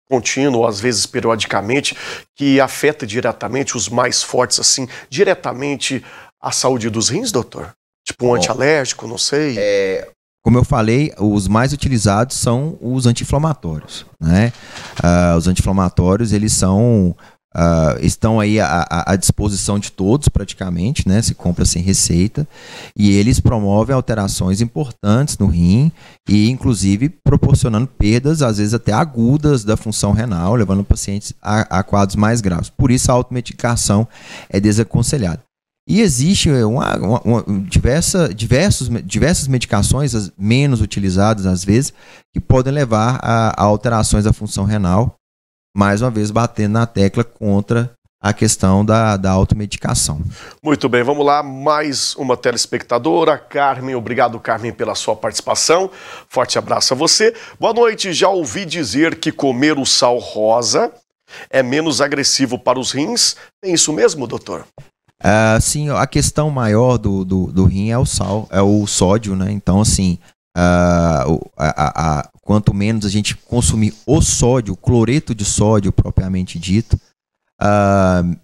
contínuo, ou às vezes periodicamente, que afeta diretamente os mais fortes, assim, diretamente a saúde dos rins, doutor? Tipo um antialérgico, não sei. Como eu falei, os mais utilizados são os anti-inflamatórios, né? Os anti-inflamatórios, eles estão aí à disposição de todos praticamente, né? Se compra sem receita, e eles promovem alterações importantes no rim e inclusive proporcionando perdas, às vezes até agudas, da função renal, levando pacientes a quadros mais graves. Por isso a automedicação é desaconselhada. E existe diversas medicações, as menos utilizadas às vezes, que podem levar a alterações da função renal, mais uma vez batendo na tecla contra a questão da automedicação. Muito bem, vamos lá, mais uma telespectadora, Carmen. Obrigado, Carmen, pela sua participação. Forte abraço a você. Boa noite, já ouvi dizer que comer o sal rosa é menos agressivo para os rins. Tem isso mesmo, doutor? Sim, a questão maior do rim é o sal, é o sódio, né? Então, assim, quanto menos a gente consumir o sódio, o cloreto de sódio propriamente dito,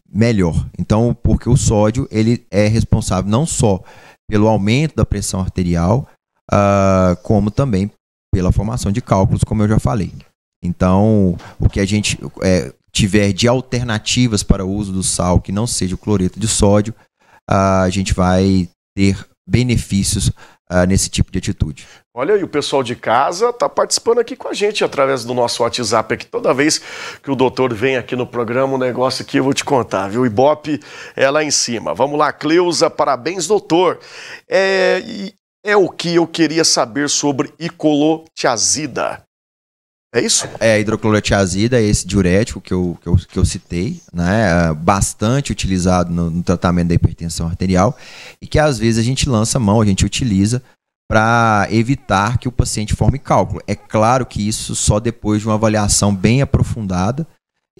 melhor. Então, porque o sódio ele é responsável não só pelo aumento da pressão arterial, como também pela formação de cálculos, como eu já falei. Então, o que a gente tiver de alternativas para o uso do sal que não seja o cloreto de sódio, a gente vai ter benefícios nesse tipo de atitude. Olha, e o pessoal de casa está participando aqui com a gente através do nosso WhatsApp aqui. Toda vez que o doutor vem aqui no programa, um negócio aqui eu vou te contar, viu? O Ibope é lá em cima. Vamos lá, Cleusa, parabéns, doutor. É o que eu queria saber sobre hidroclorotiazida. É isso? A hidroclorotiazida é esse diurético que eu citei, né? Bastante utilizado no tratamento da hipertensão arterial e que às vezes a gente lança mão, a gente utiliza para evitar que o paciente forme cálculo. É claro que isso só depois de uma avaliação bem aprofundada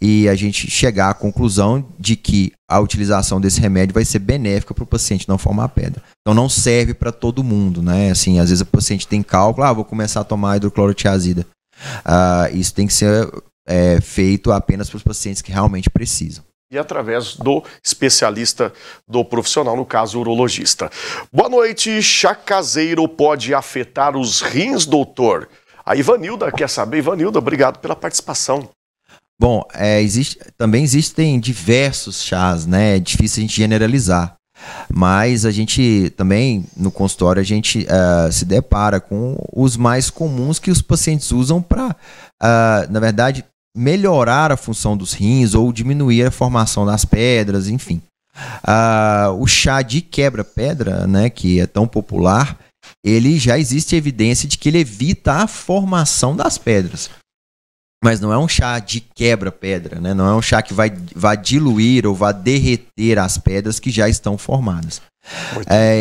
e a gente chegar à conclusão de que a utilização desse remédio vai ser benéfica para o paciente não formar pedra. Então não serve para todo mundo, né? Assim, às vezes o paciente tem cálculo, vou começar a tomar hidroclorotiazida. Isso tem que ser feito apenas para os pacientes que realmente precisam. E através do especialista, do profissional, no caso, o urologista. Boa noite, chá caseiro pode afetar os rins, doutor? A Ivanilda quer saber. Ivanilda, obrigado pela participação. Bom, também existem diversos chás, né? É difícil a gente generalizar. Mas a gente também, no consultório, a gente se depara com os mais comuns que os pacientes usam para, na verdade, melhorar a função dos rins ou diminuir a formação das pedras, enfim. O chá de quebra-pedra, né, que é tão popular, ele já existe evidência de que ele evita a formação das pedras. Mas não é um chá de quebra-pedra, né? Não é um chá que vai diluir ou vai derreter as pedras que já estão formadas.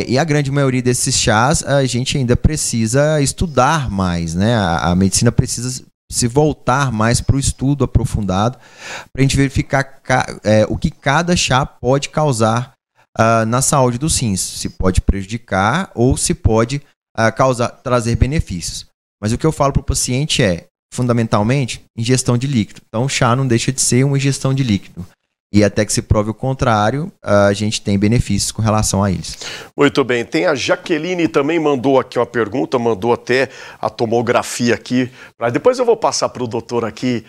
E a grande maioria desses chás a gente ainda precisa estudar mais, né? A medicina precisa se voltar mais para o estudo aprofundado para a gente verificar o que cada chá pode causar na saúde dos rins. Se pode prejudicar ou se pode trazer benefícios. Mas o que eu falo para o paciente fundamentalmente, ingestão de líquido. Então, o chá não deixa de ser uma ingestão de líquido. E até que se prove o contrário, a gente tem benefícios com relação a eles. Muito bem. Tem a Jaqueline também mandou aqui uma pergunta, mandou até a tomografia aqui. Depois eu vou passar para o doutor aqui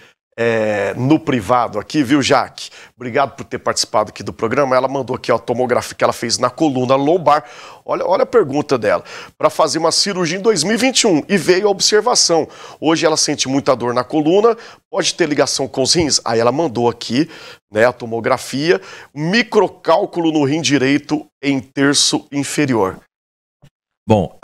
no privado aqui, viu, Jaque? Obrigado por ter participado aqui do programa. Ela mandou aqui a tomografia que ela fez na coluna lombar. Olha a pergunta dela. Para fazer uma cirurgia em 2021 e veio a observação. Hoje ela sente muita dor na coluna, pode ter ligação com os rins? Aí ela mandou aqui, né, a tomografia, microcálculo no rim direito em terço inferior. Bom,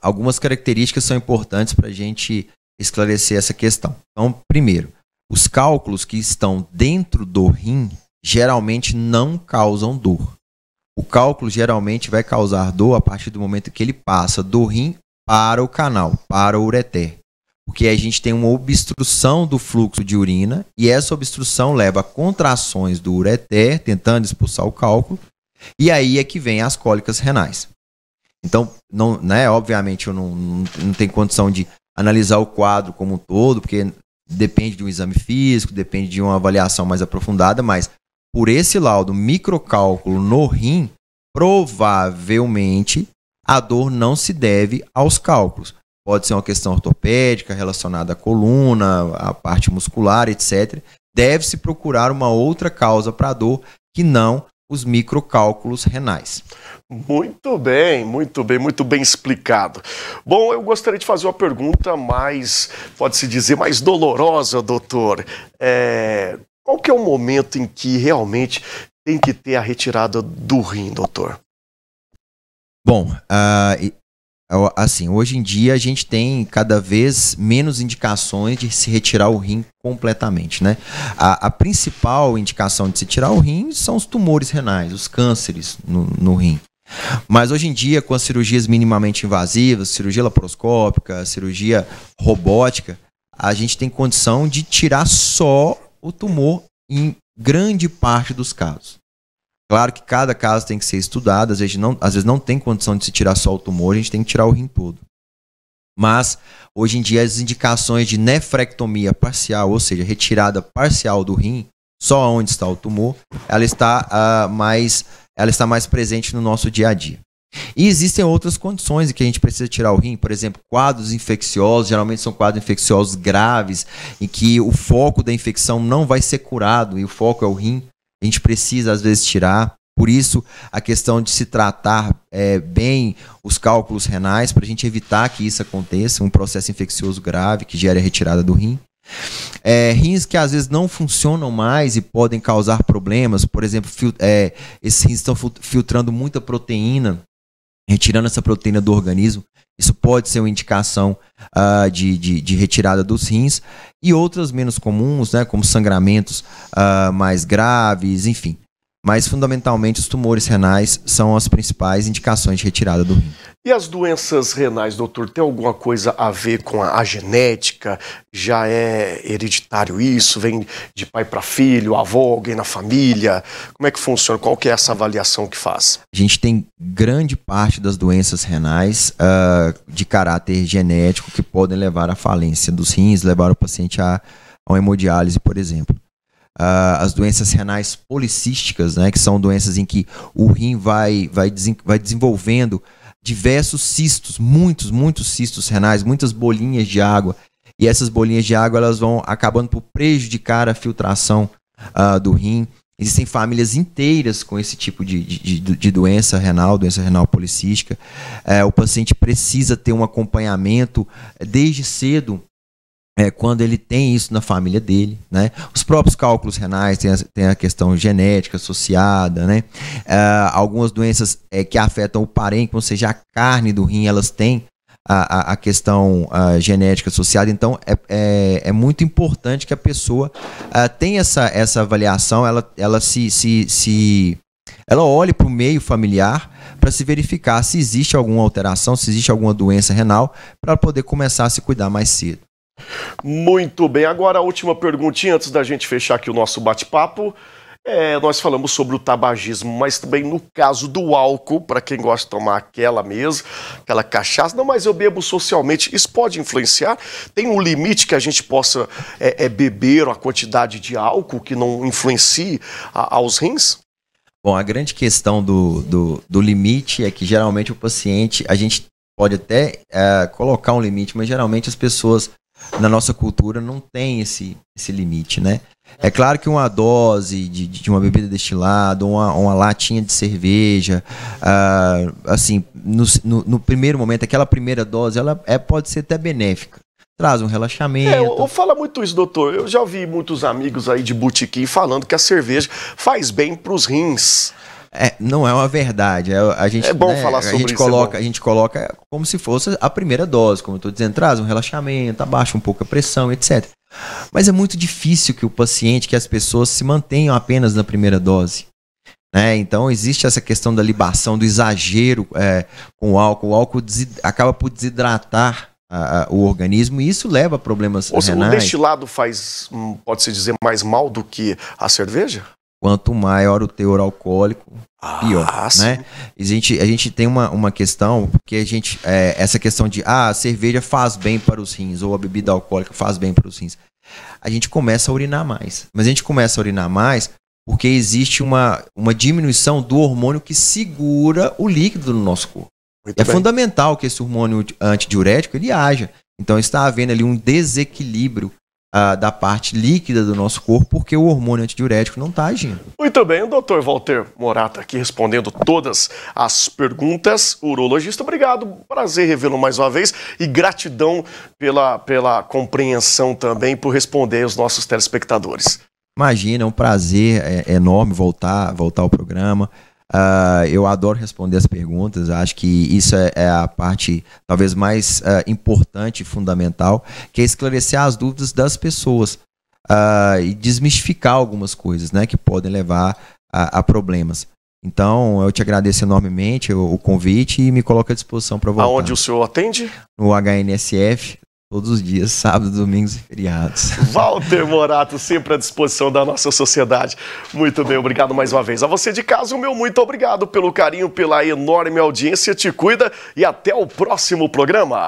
algumas características são importantes para a gente esclarecer essa questão. Então, primeiro, os cálculos que estão dentro do rim geralmente não causam dor. O cálculo geralmente vai causar dor a partir do momento que ele passa do rim para o canal, para o ureter. Porque a gente tem uma obstrução do fluxo de urina e essa obstrução leva a contrações do ureter, tentando expulsar o cálculo, e aí é que vem as cólicas renais. Então, obviamente eu não tenho condição de analisar o quadro como um todo, porque depende de um exame físico, depende de uma avaliação mais aprofundada, mas por esse laudo, microcálculo no rim, provavelmente a dor não se deve aos cálculos. Pode ser uma questão ortopédica relacionada à coluna, à parte muscular, etc. Deve-se procurar uma outra causa para a dor que não os microcálculos renais. Muito bem explicado. Bom, eu gostaria de fazer uma pergunta mais, pode-se dizer, mais dolorosa, doutor. Qual que é o momento em que realmente tem que ter a retirada do rim, doutor? Bom, assim, hoje em dia a gente tem cada vez menos indicações de se retirar o rim completamente, né? A principal indicação de se tirar o rim são os tumores renais, os cânceres no rim. Mas hoje em dia, com as cirurgias minimamente invasivas, cirurgia laparoscópica, cirurgia robótica, a gente tem condição de tirar só o tumor em grande parte dos casos. Claro que cada caso tem que ser estudado, às vezes não tem condição de se tirar só o tumor, a gente tem que tirar o rim todo. Mas, hoje em dia, as indicações de nefrectomia parcial, ou seja, retirada parcial do rim, só onde está o tumor, ela está mais presente no nosso dia a dia. E existem outras condições em que a gente precisa tirar o rim, por exemplo, quadros infecciosos, geralmente são quadros infecciosos graves, em que o foco da infecção não vai ser curado e o foco é o rim. A gente precisa, às vezes, tirar. Por isso, a questão de se tratar bem os cálculos renais, para a gente evitar que isso aconteça, um processo infeccioso grave que gere a retirada do rim. Rins que, às vezes, não funcionam mais e podem causar problemas. Por exemplo, esses rins estão filtrando muita proteína, retirando essa proteína do organismo. Isso pode ser uma indicação de retirada dos rins. E outras menos comuns, né, como sangramentos mais graves, enfim. mas fundamentalmente os tumores renais são as principais indicações de retirada do rim. E as doenças renais, doutor, tem alguma coisa a ver com a genética? Já é hereditário isso? Vem de pai para filho, avô, alguém na família? Como é que funciona? Qual que é essa avaliação que faz? A gente tem grande parte das doenças renais de caráter genético que podem levar à falência dos rins, levar o paciente a uma hemodiálise, por exemplo. As doenças renais policísticas, né, que são doenças em que o rim vai desenvolvendo diversos cistos, muitos cistos renais, muitas bolinhas de água, e essas bolinhas de água elas vão acabando por prejudicar a filtração do rim. Existem famílias inteiras com esse tipo de doença renal policística. O paciente precisa ter um acompanhamento desde cedo, quando ele tem isso na família dele, né? Os próprios cálculos renais tem a questão genética associada, né? Algumas doenças que afetam o parênquima, ou seja, a carne do rim, elas têm a questão genética associada. Então, é muito importante que a pessoa tenha essa avaliação, ela olhe para o meio familiar para se verificar se existe alguma alteração, se existe alguma doença renal, para poder começar a se cuidar mais cedo. Muito bem, agora a última perguntinha antes da gente fechar aqui o nosso bate-papo. Nós falamos sobre o tabagismo, mas também no caso do álcool, para quem gosta de tomar aquela cachaça. Não, mas eu bebo socialmente, isso pode influenciar? Tem um limite que a gente possa beber a quantidade de álcool que não influencie aos rins? Bom, a grande questão do limite é que geralmente o paciente, a gente pode até colocar um limite, mas geralmente as pessoas na nossa cultura não tem esse limite, né? É claro que uma dose de uma bebida destilada, uma latinha de cerveja, assim, no primeiro momento, aquela primeira dose, ela pode ser até benéfica. Traz um relaxamento. Eu falo muito isso, doutor. Eu já ouvi muitos amigos aí de botequim falando que a cerveja faz bem para os rins. Não é uma verdade. É bom falar sobre isso. A gente coloca como se fosse a primeira dose, como eu estou dizendo, traz um relaxamento, abaixa um pouco a pressão, etc. Mas é muito difícil que as pessoas se mantenham apenas na primeira dose. Então existe essa questão da libação, do exagero com o álcool. O álcool acaba por desidratar o organismo e isso leva a problemas renais. O destilado pode-se dizer, mais mal do que a cerveja? Quanto maior o teor alcoólico, pior, né? A gente tem uma questão, porque essa questão de a cerveja faz bem para os rins, ou a bebida alcoólica faz bem para os rins. A gente começa a urinar mais. Mas a gente começa a urinar mais porque existe uma diminuição do hormônio que segura o líquido no nosso corpo. É fundamental que esse hormônio antidiurético ele haja. Então está havendo ali um desequilíbrio da parte líquida do nosso corpo, porque o hormônio antidiurético não está agindo. Muito bem, o doutor Walter Morata aqui respondendo todas as perguntas. Urologista, obrigado, prazer revê-lo mais uma vez e gratidão pela compreensão também, por responder aos nossos telespectadores. Imagina, é um prazer enorme voltar ao programa. Eu adoro responder as perguntas, acho que isso é a parte talvez mais importante e fundamental, que é esclarecer as dúvidas das pessoas e desmistificar algumas coisas, né, que podem levar a problemas. Então, eu te agradeço enormemente o convite e me coloco à disposição para voltar. Aonde o senhor atende? No HNSF. Todos os dias, sábados, domingos e feriados. Walter Morato, sempre à disposição da nossa sociedade. Muito bem, obrigado mais uma vez. A você de casa, o meu muito obrigado pelo carinho, pela enorme audiência. Te cuida e até o próximo programa.